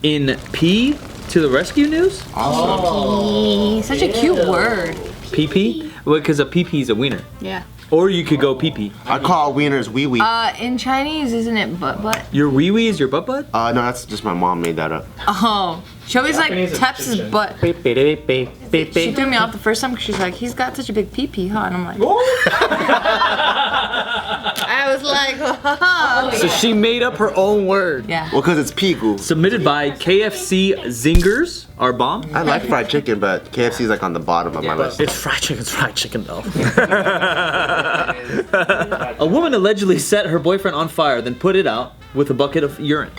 In P to the rescue news? Oh. Such a cute word. PP? Well, because a PP is a wiener. Yeah. Or you could go PP. I call wieners wee wee. In Chinese, isn't it butt? Your wee wee is your butt butt? No, that's just my mom made that up. Oh. She always like taps his butt. She threw me off the first time because she's like, he's got such a big pee-pee, huh? And I'm like, I was like, oh, So she made up her own word. yeah. Well, because it's pigu. Submitted by KFC Zingers, our bomb. I like fried chicken, but KFC is like on the bottom of my list. It's fried chicken though. A woman allegedly set her boyfriend on fire, then put it out with a bucket of urine.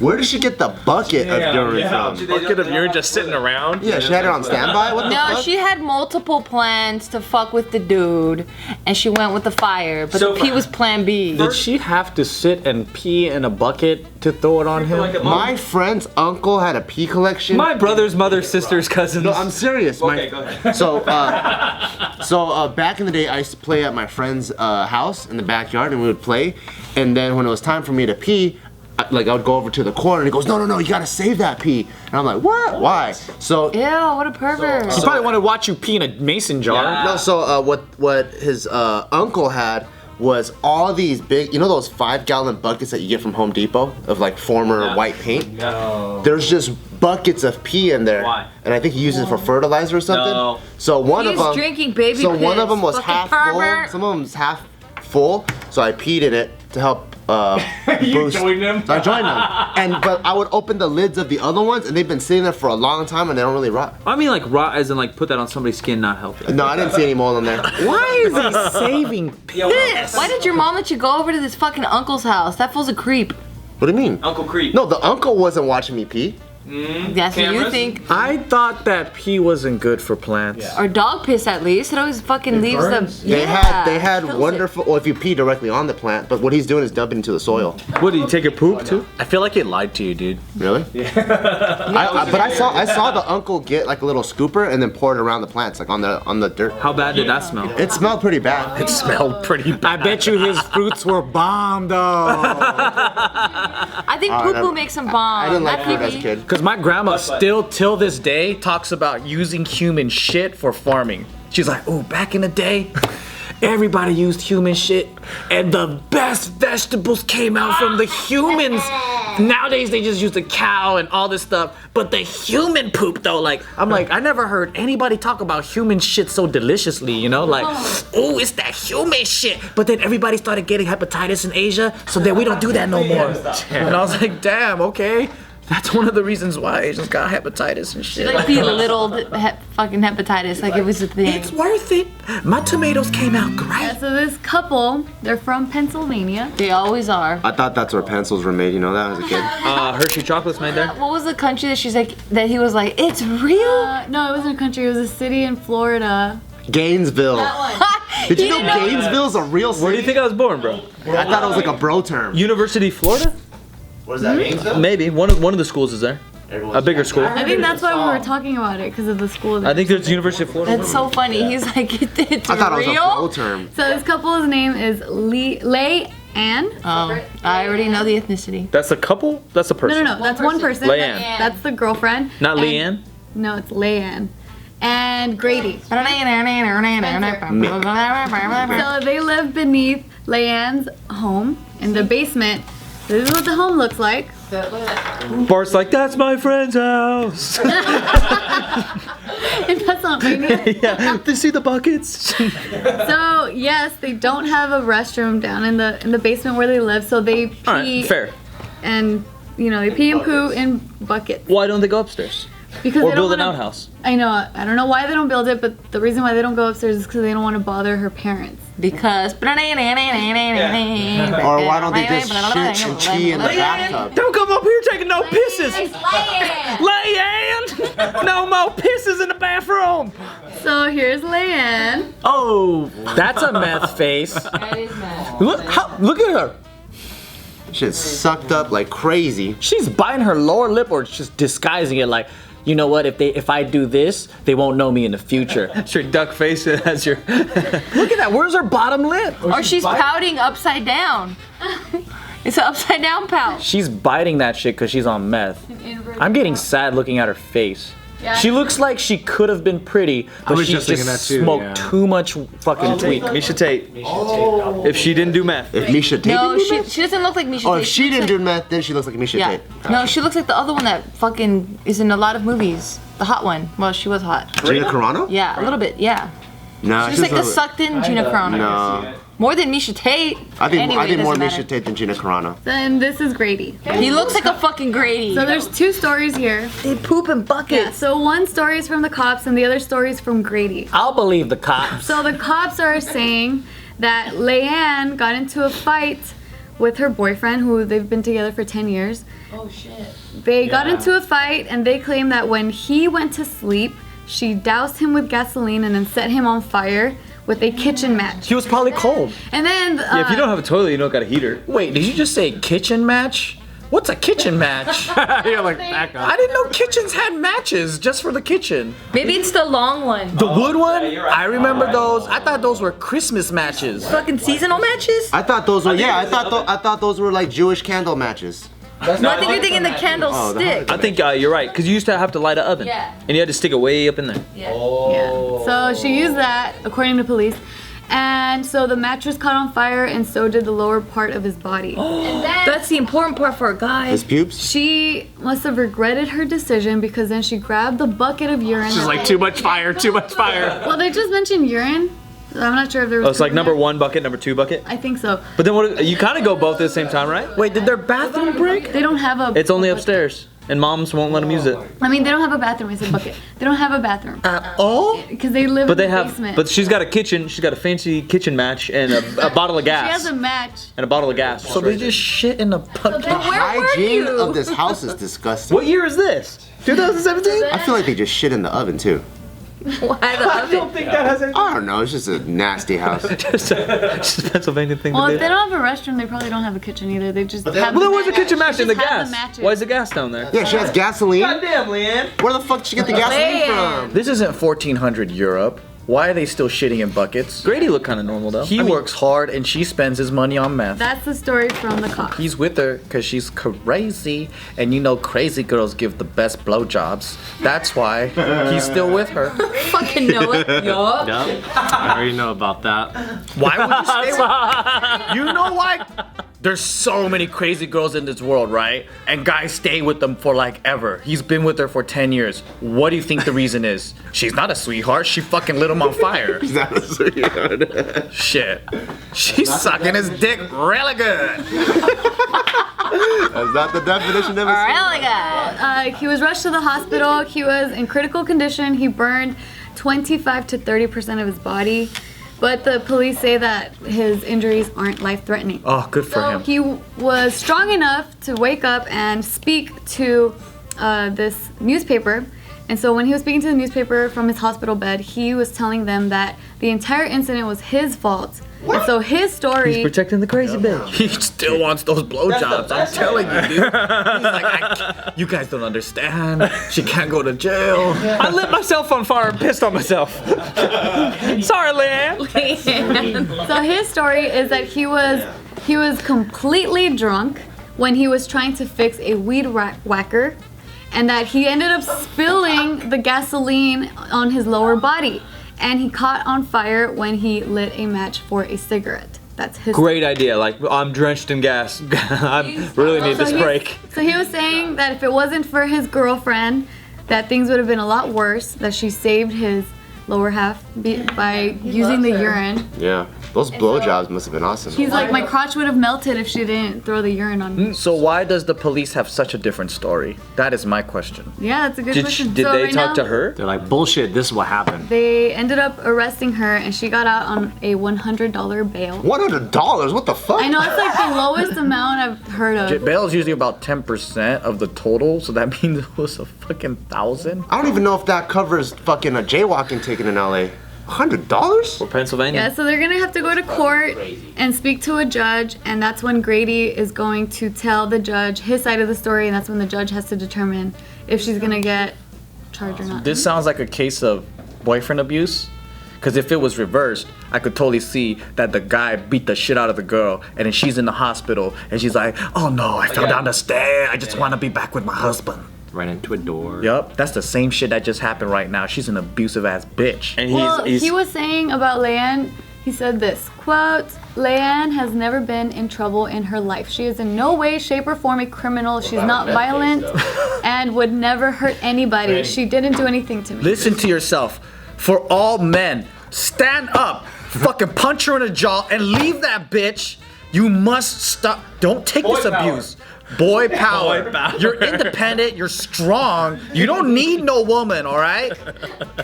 Where did she get the bucket of urine from? Bucket of urine just sitting around? Yeah, she had it on standby? What the No, fuck? she had multiple plans to fuck with the dude, and she went with the fire, but the pee was plan B. Did she have to sit and pee in a bucket to throw it on him? My friend's uncle had a pee collection. My brother's mother, sister's cousins. No, I'm serious. Okay, go ahead. So back in the day, I used to play at my friend's house in the backyard, and we would play. And then when it was time for me to pee, I would go over to the corner, and he goes, no, you gotta save that pee. And I'm like, what? Why? So Ew, what a pervert. He probably wanted to watch you pee in a mason jar. Yeah. no, so what his uncle had was all these big, you know those 5-gallon buckets that you get from Home Depot of like former white paint? No. There's just buckets of pee in there. Why? And I think he uses it for fertilizer or something. No. So one He's of them. drinking baby So one of piss. them was Fucking half pervert. full. Some of them's half full. So I peed in it to help. You joined him? So I joined them. But I would open the lids of the other ones, and they've been sitting there for a long time, and they don't really rot. I mean like raw as in like put that on somebody's skin, not healthy. No, I didn't see any mold on there. Why is he saving piss? Why did your mom let you go over to this fucking uncle's house? That fool's a creep. What do you mean? Uncle Creep. No, the uncle wasn't watching me pee. That's what you Cameras? think. I thought that pee wasn't good for plants. Or dog piss at least. It always fucking leaves burns. the. They had wonderful. Well, if you pee directly on the plant, but what he's doing is dumping into the soil. What, did you take a poop too? I feel like he lied to you, dude. Really? Yeah. But I saw the uncle get like a little scooper and then pour it around the plants, like on the dirt. How bad did that smell? It smelled pretty bad. It smelled pretty bad. I bet you his fruits were bomb though. I think poo poo makes them bomb. I didn't like Not food as a pee-pee. kid. Because my grandma still, till this day, talks about using human shit for farming. She's like, oh, back in the day, everybody used human shit, and the best vegetables came out from the humans. Nowadays, they just use the cow and all this stuff, but the human poop, though, I'm like, I never heard anybody talk about human shit so deliciously, you know? Like, oh, it's that human shit. But then everybody started getting hepatitis in Asia, so then we don't do that no more. And I was like, damn, okay. That's one of the reasons why Asians got hepatitis and shit. Like belittled fucking hepatitis, like it was a thing. It's worth it. My tomatoes came out great. Yeah, so this couple, they're from Pennsylvania. They always are. I thought that's where pencils were made. You know that as a kid. Hershey chocolate's made there. What was the country that that he was like, it's real? No, it wasn't a country, it was a city in Florida. Gainesville. Did you know Gainesville's a real city? Where do you think I was born, bro? I thought it was like a bro term. University, Florida? What does that mean? Maybe. One of the schools is there. A bigger school. I think that's why we were talking about it, because of the school. I think there's University of Florida. That's so funny. He's like, it's I thought it was a bro real? term. So this couple's name is Lei Ann. Oh, I already know the ethnicity. That's a couple? That's a person. No, that's one person. Leanne. That's the girlfriend. Not And- Leanne? No, it's Leanne. And Grady. So they live beneath Leanne's home in the basement. This is what the home looks like. Bart's like, that's my friend's house. And that's not me. Yeah, they see the buckets. So yes, they don't have a restroom down in the basement where they live, so they pee. All right, fair. And they pee and poo in buckets. Why don't they go upstairs? Because Or they don't build an wanna- outhouse? I know. I don't know why they don't build it, but the reason why they don't go upstairs is because they don't want to bother her parents. Because. Or why don't they just shit and pee in the bathtub? Don't come up here taking no pisses. Leanne! No more pisses in the bathroom. So here's Leanne. Oh, that's a meth face. Look at her. Shit's sucked up like crazy. She's biting her lower lip or just disguising it like, you know what, if I do this, they won't know me in the future. It's your duck face as your... Look at that, where's her bottom lip? Or she's pouting upside down. It's an upside down pouch. She's biting that shit because she's on meth. I'm getting sad looking at her face. Yeah. She looks like she could have been pretty, but was she just thinking that too, smoked yeah. too much fucking tweak. Misha Tate. If she didn't do meth. If Misha Tate No, didn't do meth? she doesn't look like Misha Oh, Tate. if she didn't do meth, then she looks like Misha Yeah. Tate. No, she looks like the other one that fucking is in a lot of movies. The hot one. Well, she was hot. Gina Carano? Yeah, a little bit. Yeah. No, She's like the sucked in Gina Carano. No. More than Misha Tate. I think Anyway, more doesn't Misha matter. Tate than Gina Carano. Then this is Grady. He looks like a fucking Grady. So there's two stories here. They poop in buckets. Yeah, so one story is from the cops and the other story is from Grady. I'll believe the cops. So the cops are saying that Leanne got into a fight with her boyfriend, who they've been together for 10 years. Oh shit. They got into a fight and they claim that when he went to sleep, she doused him with gasoline and then set him on fire with a kitchen match. He was probably cold. And then Yeah, if you don't have a toilet, you don't got a heater. Wait, did you just say kitchen match? What's a kitchen match? You're like, back up. I didn't know kitchens had matches just for the kitchen. Maybe it's the long one. The wood one? I remember those. I thought those were Christmas matches. Fucking seasonal matches? I thought those were I thought those were like Jewish candle matches. No, I think you're thinking the candlestick. I think you're right, because you used to have to light an oven. Yeah. And you had to stick it way up in there. Yeah. So she used that, according to police. And so the mattress caught on fire and so did the lower part of his body. And then That's the important part for a guy. His pubes? she must have regretted her decision because then she grabbed the bucket of urine. She's like, too much fire, too much fire. Well, they just mentioned urine. I'm not sure if there was. Oh, it's like two in number there. one bucket, number two bucket. I think so. But then what? You kind of go both at the same time, right? Wait, did their bathroom break? They don't have a. It's only upstairs, and moms won't let them use it. I mean, they don't have a bathroom. I said bucket. They don't have a bathroom Oh? because they live But in they the have. basement. But she's got a kitchen. She's got a fancy kitchen match and a bottle of she gas. has a match. And a bottle of gas. So they just shit in a bucket. Then where were Hygiene you? of this house is disgusting. What year is this? 2017? I feel like they just shit in the oven too. Why the oven? think that has anything. I don't know, it's just a nasty house. Just a Pennsylvania thing Well, to if do. they don't have a restroom, they probably don't have a kitchen either. They just have. Well, the then where's the match. kitchen match They and the just have gas? the matches. Why is the gas down there? Yeah, she has gasoline. Goddamn, Leanne. Where the fuck did she get the gasoline from? This isn't 1400 Europe. Why are they still shitting in buckets? Grady looked kind of normal though. He works hard and she spends his money on meth. That's the story from the cops. He's with her because she's crazy, and you know crazy girls give the best blowjobs. That's why he's still with her. Fucking know it. Yup. I already know about that. Why would you stay with You know why? There's so many crazy girls in this world, right? And guys stay with them for like ever. He's been with her for 10 years. What do you think the reason is? She's not a sweetheart. She fucking lit him on fire. Is that a sweetheart? Shit. She's sucking his dick really good. Is that the definition of a Really good. He was rushed to the hospital. He was in critical condition. He burned 25 to 30% of his body. But the police say that his injuries aren't life-threatening. Oh, good for So him. he was strong enough to wake up and speak to this newspaper. And so when he was speaking to the newspaper from his hospital bed, he was telling them that the entire incident was his fault. And so his story. Protecting the crazy bitch. He still wants those blowjobs. I'm telling you, dude. He's like, you guys don't understand. She can't go to jail. I lit myself on fire and pissed on myself. Sorry, Leanne. So his story is that he was completely drunk when he was trying to fix a weed whacker, and that he ended up spilling the gasoline on his lower body, and he caught on fire when he lit a match for a cigarette. That's his. Great idea. Like, I'm drenched in gas. I really need this break. So he was saying that if it wasn't for his girlfriend, that things would have been a lot worse. That she saved his lower half by using the urine. Yeah, those blowjobs must have been awesome. He's like, my crotch would have melted if she didn't throw the urine on me. So why does the police have such a different story? That is my question. Yeah, that's a good question. Did So they right talk now, to her? They're like, bullshit, this is what happened. They ended up arresting her, and she got out on a $100 bail. $100? What the fuck? I know it's like the lowest amount I've heard of. Bail is usually about 10% of the total, so that means it was a fucking 1,000. I don't even know if that covers fucking a jaywalking ticket in LA. $100? For Pennsylvania? Yeah, so they're gonna have to go to court and speak to a judge, and that's when Grady is going to tell the judge his side of the story, and that's when the judge has to determine if she's gonna get charged or not. This sounds like a case of boyfriend abuse. Because if it was reversed, I could totally see that the guy beat the shit out of the girl, and then she's in the hospital, and she's like, oh no, I fell down the stairs. I just want to be back with my husband. Ran into a door. Yup, that's the same shit that just happened right now. She's an abusive ass bitch. And He was saying about Leanne, he said this, quote, Leanne has never been in trouble in her life. She is in no way, shape, or form a criminal. She's not violent and would never hurt anybody. She didn't do anything to me. Listen to yourself. For all men, stand up, fucking punch her in the jaw, and leave that bitch. You must stop. Don't take this abuse. Boy power. You're independent. You're strong. You don't need no woman, all right?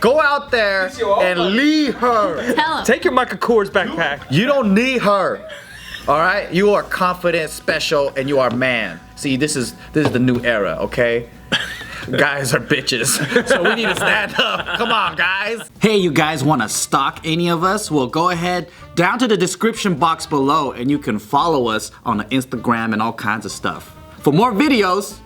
Go out there and leave her. Tell him. Take your Michael Kors backpack. You don't need her. All right? You are confident, special, and you are a man. See, this is the new era, okay? Guys are bitches. So we need to stand up. Come on, guys. Hey, you guys want to stalk any of us? Well, go ahead down to the description box below and you can follow us on the Instagram and all kinds of stuff. For more videos,